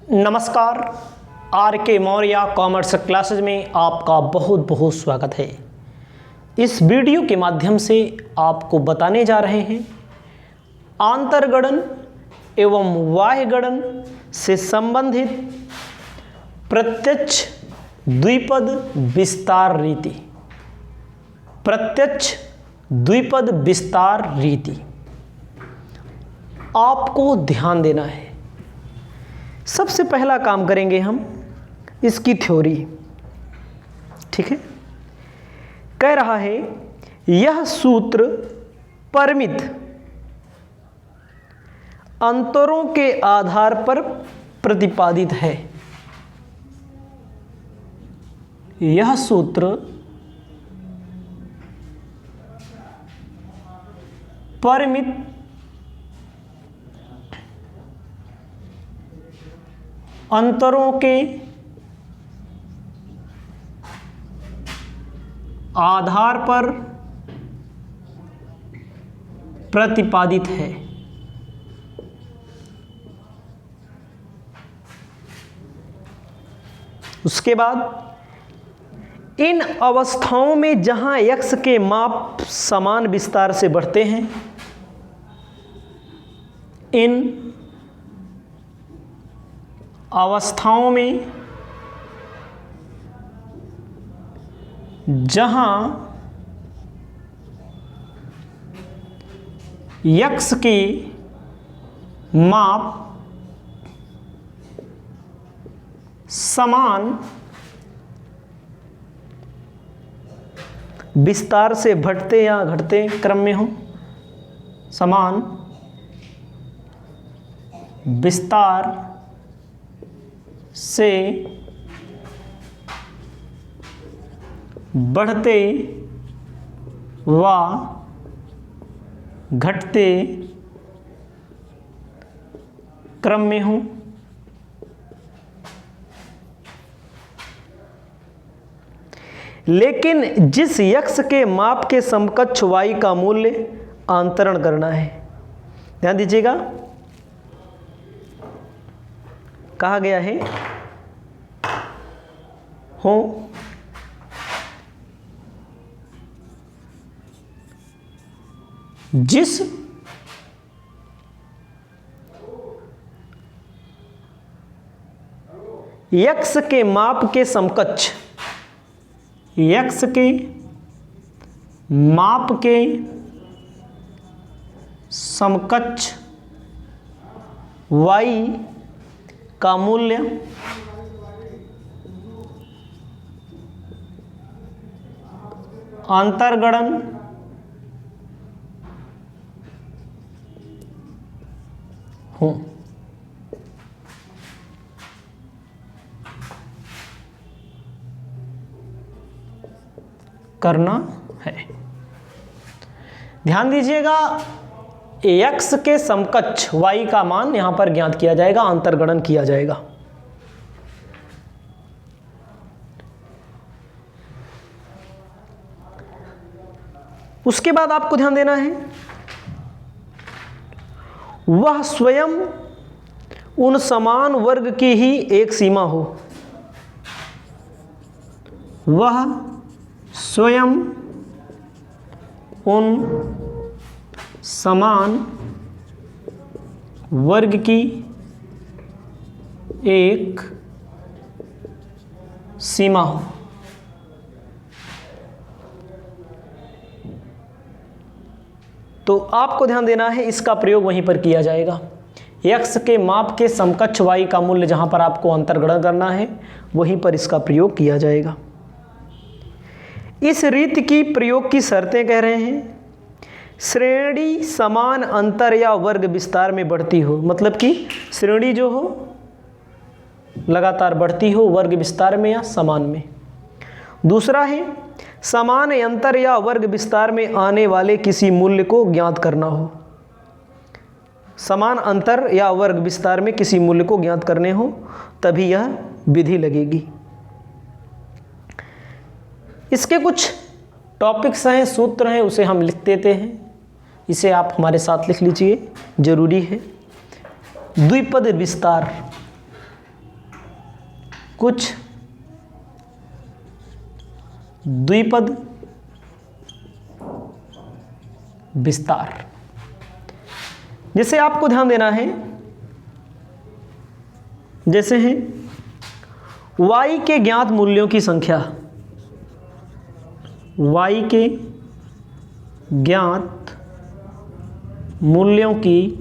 नमस्कार। आर के Maurya commerce classes में आपका बहुत बहुत स्वागत है। इस वीडियो के माध्यम से आपको बताने जा रहे हैं आंतरगणन एवं बाह्यगणन से संबंधित प्रत्यक्ष द्विपद विस्तार रीति। प्रत्यक्ष द्विपद विस्तार रीति आपको ध्यान देना है। सबसे पहला काम करेंगे हम इसकी थ्योरी। ठीक है, कह रहा है यह सूत्र परिमित अंतरों के आधार पर प्रतिपादित है। यह सूत्र परिमित अंतरों के आधार पर प्रतिपादित है। उसके बाद इन अवस्थाओं में जहां x के माप समान विस्तार से बढ़ते हैं, इन अवस्थाओं में जहां x की माप समान विस्तार से बढ़ते या घटते क्रम में हो, समान विस्तार से बढ़ते व घटते क्रम में हूँ। लेकिन जिस x के माप के समकक्ष y का मूल्य अंतरण करना है, ध्यान दीजिएगा, कहा गया है हो जिस x के माप के समकक्ष, x के माप के समकक्ष y का मूल्य अंतर्गणन हो। करना है। ध्यान दीजिएगा, x के समकक्ष y का मान यहां पर ज्ञात किया जाएगा, अंतर्गणन किया जाएगा। उसके बाद आपको ध्यान देना है वह स्वयं उन समान वर्ग की ही एक सीमा हो। वह स्वयं उन समान वर्ग की एक सीमा हो। तो आपको ध्यान देना है, इसका प्रयोग वहीं पर किया जाएगा। x के माप के समकक्ष y का मूल्य जहां पर आपको अंतर्गणन करना है, वहीं पर इसका प्रयोग किया जाएगा। इस रीति की प्रयोग की शर्तें कह रहे हैं, श्रेणी समान अंतर या वर्ग विस्तार में बढ़ती हो, मतलब कि श्रेणी जो हो लगातार बढ़ती हो वर्ग विस्तार में या समान में। दूसरा है समान अंतर या वर्ग विस्तार में आने वाले किसी मूल्य को ज्ञात करना हो। समान अंतर या वर्ग विस्तार में किसी मूल्य को ज्ञात करने हो, तभी यह विधि लगेगी। इसके कुछ टॉपिक्स हैं, सूत्र हैं, उसे हम लिख देते हैं। इसे आप हमारे साथ लिख लीजिए, जरूरी है। द्विपद विस्तार, कुछ द्विपद विस्तार। जैसे आपको ध्यान देना है, जैसे हैं y के ज्ञात मूल्यों की संख्या, y के ज्ञात मूल्यों की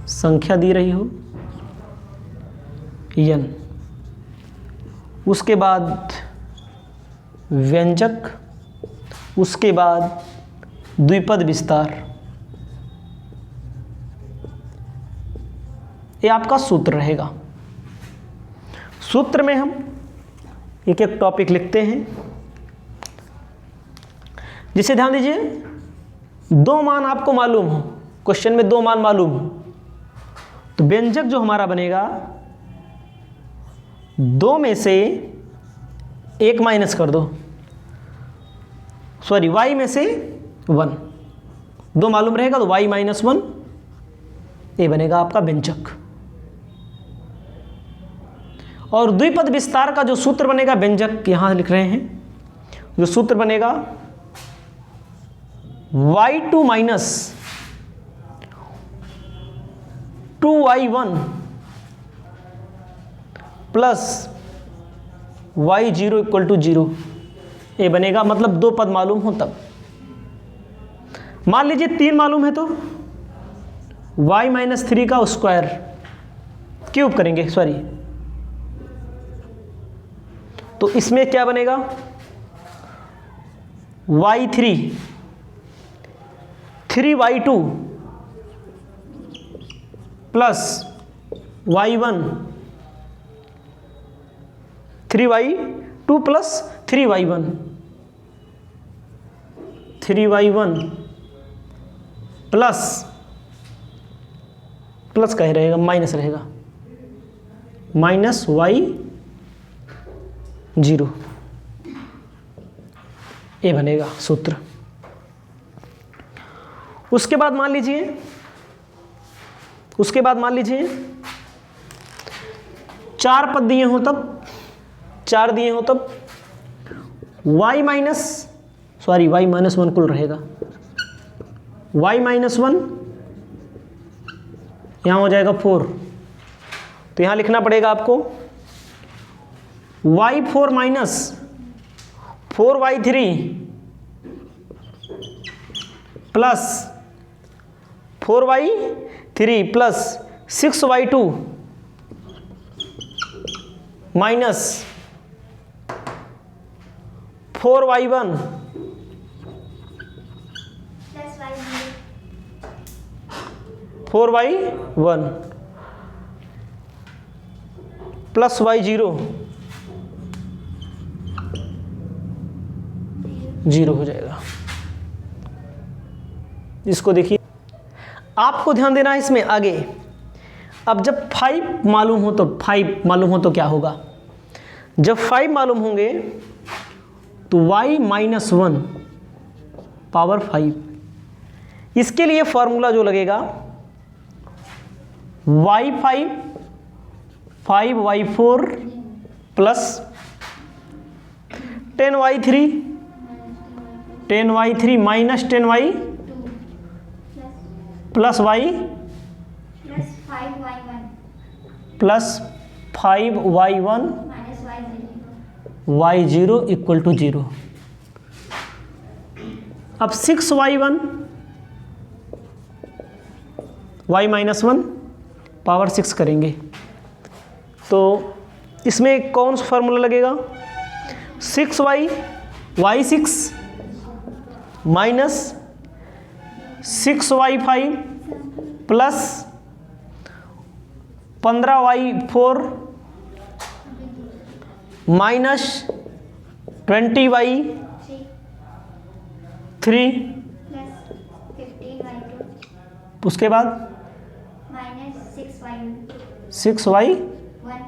संख्या दी रही हो n, उसके बाद व्यंजक, उसके बाद द्विपद विस्तार। ये आपका सूत्र रहेगा। सूत्र में हम एक एक टॉपिक लिखते हैं। जिसे ध्यान दीजिए, दो मान आपको मालूम हो, क्वेश्चन में दो मान मालूम हो, तो व्यंजक जो हमारा बनेगा, दो में से एक माइनस कर दो, सॉरी y में से 1, दो मालूम रहेगा तो y माइनस 1, ये बनेगा आपका व्यंजक। और द्विपद विस्तार का जो सूत्र बनेगा, व्यंजक यहां लिख रहे हैं, जो सूत्र बनेगा y2 minus 2y1 plus y0 equal to 0, ये बनेगा। मतलब दो पद मालूम हो तब। मान लीजिए 3 मालूम है तो y माइनस 3 का स्क्वायर क्यूब करेंगे, सॉरी, तो इसमें क्या बनेगा, y3 3y2 plus y1 3y2 plus 3y1 plus क्या रहेगा, माइनस रहेगा, माइनस y0, ये बनेगा सूत्र। उसके बाद मान लीजिए, चार पद दिए हो तब, चार दिए हो तब y माइनस 1 कुल रहेगा, y माइनस 1 यहाँ हो जाएगा 4, तो यहाँ लिखना पड़ेगा आपको y4 minus 4y3 plus 4y3 plus 6y2 minus 4y1 4y1 plus y0 0 हो जाएगा। इसको देखिए, आपको ध्यान देना है इसमें आगे। अब जब 5 मालूम हो तो क्या होगा, जब 5 मालूम होंगे तो y माइनस 1 पावर 5, इसके लिए फॉर्मूला जो लगेगा y5 5y4 plus 10y3 minus 10y plus y plus 5y1 y0 equal to 0। अब 6y1 y माइनस 1 पावर 6 करेंगे तो इसमें कौन सा फॉर्मूला लगेगा, 6y y6 minus 6y5 plus 15y4 minus 20y3 उसके बाद माइनस 6y1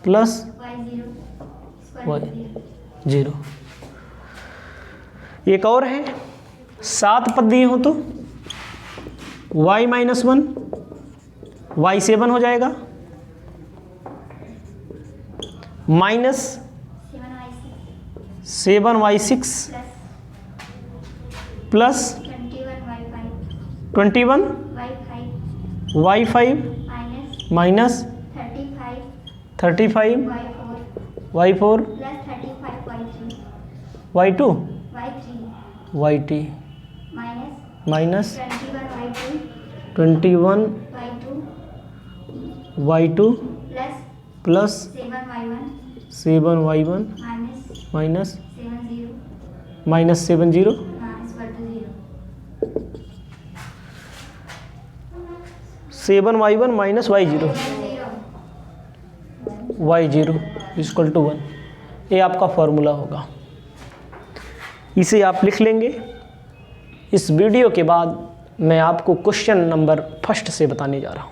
प्लस y0। एक और है, 7 पद दिए हो तो y माइनस 1 y7 हो जाएगा minus 7y6 plus 21y5 minus 35y4 y2 yt minus 21y2 plus 7y1 minus 70 7y1 minus y0 equal to 1। ये आपका फॉर्मूला होगा, इसे आप लिख लेंगे। इस वीडियो के बाद मैं आपको क्वेश्चन नंबर फर्स्ट से बताने जा रहा हूँ।